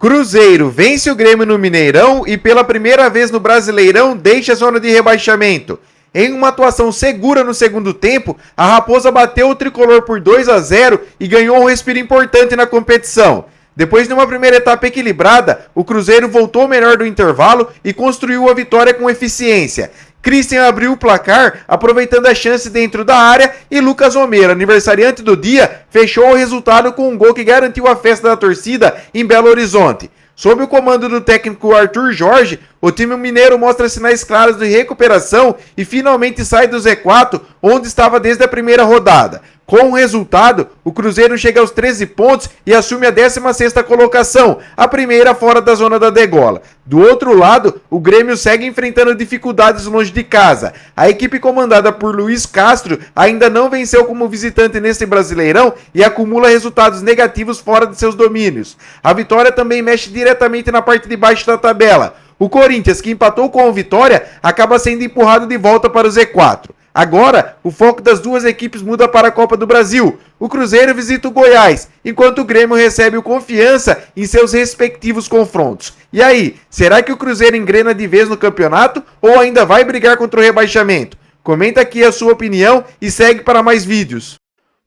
Cruzeiro vence o Grêmio no Mineirão e pela primeira vez no Brasileirão deixa a zona de rebaixamento. Em uma atuação segura no segundo tempo, a Raposa bateu o tricolor por 2-0 e ganhou um respiro importante na competição. Depois de uma primeira etapa equilibrada, o Cruzeiro voltou melhor do intervalo e construiu a vitória com eficiência. Christian abriu o placar, aproveitando a chance dentro da área, e Lucas Romero, aniversariante do dia, fechou o resultado com um gol que garantiu a festa da torcida em Belo Horizonte. Sob o comando do técnico Arthur Jorge, o time mineiro mostra sinais claros de recuperação e finalmente sai do Z4, onde estava desde a primeira rodada. Com o resultado, o Cruzeiro chega aos 13 pontos e assume a 16ª colocação, a primeira fora da zona da degola. Do outro lado, o Grêmio segue enfrentando dificuldades longe de casa. A equipe comandada por Luiz Castro ainda não venceu como visitante neste Brasileirão e acumula resultados negativos fora de seus domínios. A vitória também mexe diretamente na parte de baixo da tabela. O Corinthians, que empatou com o Vitória, acaba sendo empurrado de volta para o Z4. Agora, o foco das duas equipes muda para a Copa do Brasil. O Cruzeiro visita o Goiás, enquanto o Grêmio recebe o Confiança em seus respectivos confrontos. E aí, será que o Cruzeiro engrena de vez no campeonato ou ainda vai brigar contra o rebaixamento? Comenta aqui a sua opinião e segue para mais vídeos.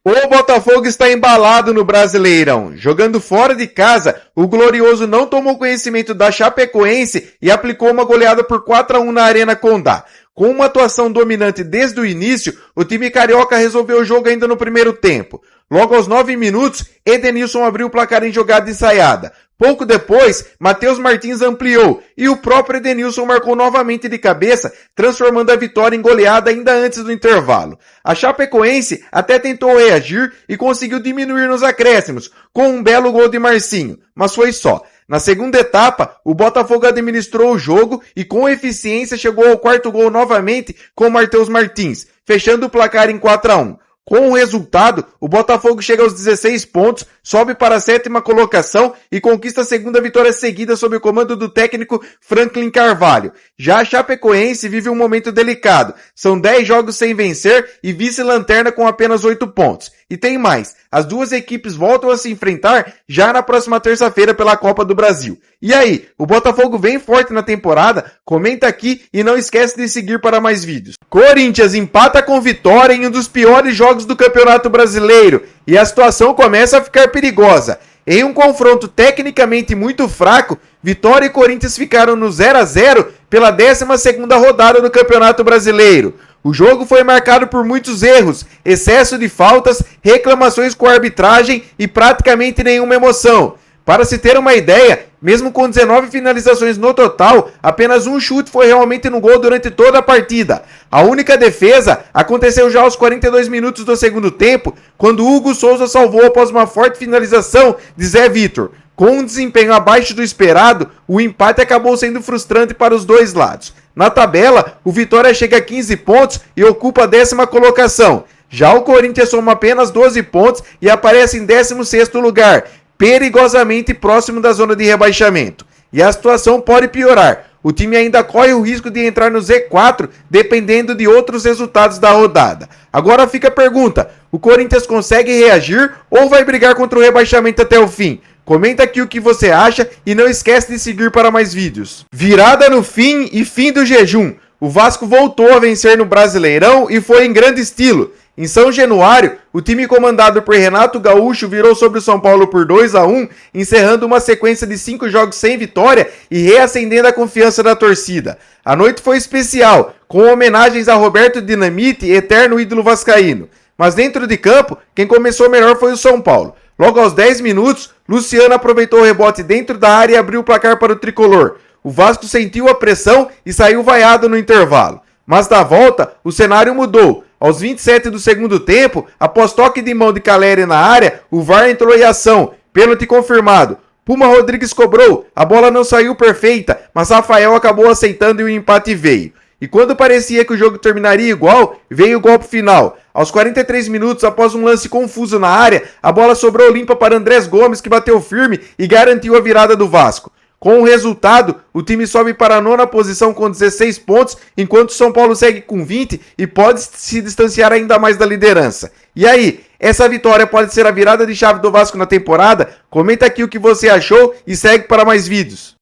O Botafogo está embalado no Brasileirão. Jogando fora de casa, o Glorioso não tomou conhecimento da Chapecoense e aplicou uma goleada por 4-1 na Arena Condá. Com uma atuação dominante desde o início, o time carioca resolveu o jogo ainda no primeiro tempo. Logo aos 9 minutos, Edenilson abriu o placar em jogada ensaiada. Pouco depois, Matheus Martins ampliou e o próprio Edenilson marcou novamente de cabeça, transformando a vitória em goleada ainda antes do intervalo. A Chapecoense até tentou reagir e conseguiu diminuir nos acréscimos, com um belo gol de Marcinho, mas foi só. Na segunda etapa, o Botafogo administrou o jogo e com eficiência chegou ao quarto gol novamente com Matheus Martins, fechando o placar em 4-1. Com o resultado, o Botafogo chega aos 16 pontos, sobe para a 7ª colocação e conquista a segunda vitória seguida sob o comando do técnico Franklin Carvalho. Já a Chapecoense vive um momento delicado. São 10 jogos sem vencer e vice-lanterna com apenas 8 pontos. E tem mais, as duas equipes voltam a se enfrentar já na próxima terça-feira pela Copa do Brasil. E aí, o Botafogo vem forte na temporada? Comenta aqui e não esquece de seguir para mais vídeos. Corinthians empata com Vitória em um dos piores jogos do Campeonato Brasileiro e a situação começa a ficar perigosa. Em um confronto tecnicamente muito fraco, Vitória e Corinthians ficaram no 0-0 pela 12ª rodada do Campeonato Brasileiro. O jogo foi marcado por muitos erros, excesso de faltas, reclamações com a arbitragem e praticamente nenhuma emoção. Para se ter uma ideia, mesmo com 19 finalizações no total, apenas um chute foi realmente no gol durante toda a partida. A única defesa aconteceu já aos 42 minutos do segundo tempo, quando Hugo Souza salvou após uma forte finalização de Zé Vitor. Com um desempenho abaixo do esperado, o empate acabou sendo frustrante para os dois lados. Na tabela, o Vitória chega a 15 pontos e ocupa a 10ª colocação. Já o Corinthians soma apenas 12 pontos e aparece em 16º lugar, perigosamente próximo da zona de rebaixamento. E a situação pode piorar. O time ainda corre o risco de entrar no Z4, dependendo de outros resultados da rodada. Agora fica a pergunta, o Corinthians consegue reagir ou vai brigar contra o rebaixamento até o fim? Comenta aqui o que você acha e não esquece de seguir para mais vídeos. Virada no fim e fim do jejum. O Vasco voltou a vencer no Brasileirão e foi em grande estilo. Em São Januário, o time comandado por Renato Gaúcho virou sobre o São Paulo por 2-1, encerrando uma sequência de 5 jogos sem vitória e reacendendo a confiança da torcida. A noite foi especial, com homenagens a Roberto Dinamite, eterno ídolo vascaíno. Mas dentro de campo, quem começou melhor foi o São Paulo. Logo aos 10 minutos, Luciano aproveitou o rebote dentro da área e abriu o placar para o tricolor. O Vasco sentiu a pressão e saiu vaiado no intervalo. Mas na volta, o cenário mudou. Aos 27 do segundo tempo, após toque de mão de Caleri na área, o VAR entrou em ação. Pênalti confirmado. Puma Rodrigues cobrou, a bola não saiu perfeita, mas Rafael acabou aceitando e o empate veio. E quando parecia que o jogo terminaria igual, veio o golpe final. Aos 43 minutos, após um lance confuso na área, a bola sobrou limpa para Andrés Gomes, que bateu firme e garantiu a virada do Vasco. Com o resultado, o time sobe para a 9ª posição com 16 pontos, enquanto o São Paulo segue com 20 e pode se distanciar ainda mais da liderança. E aí, Essa vitória pode ser a virada de chave do Vasco na temporada? Comenta aqui o que você achou e segue para mais vídeos.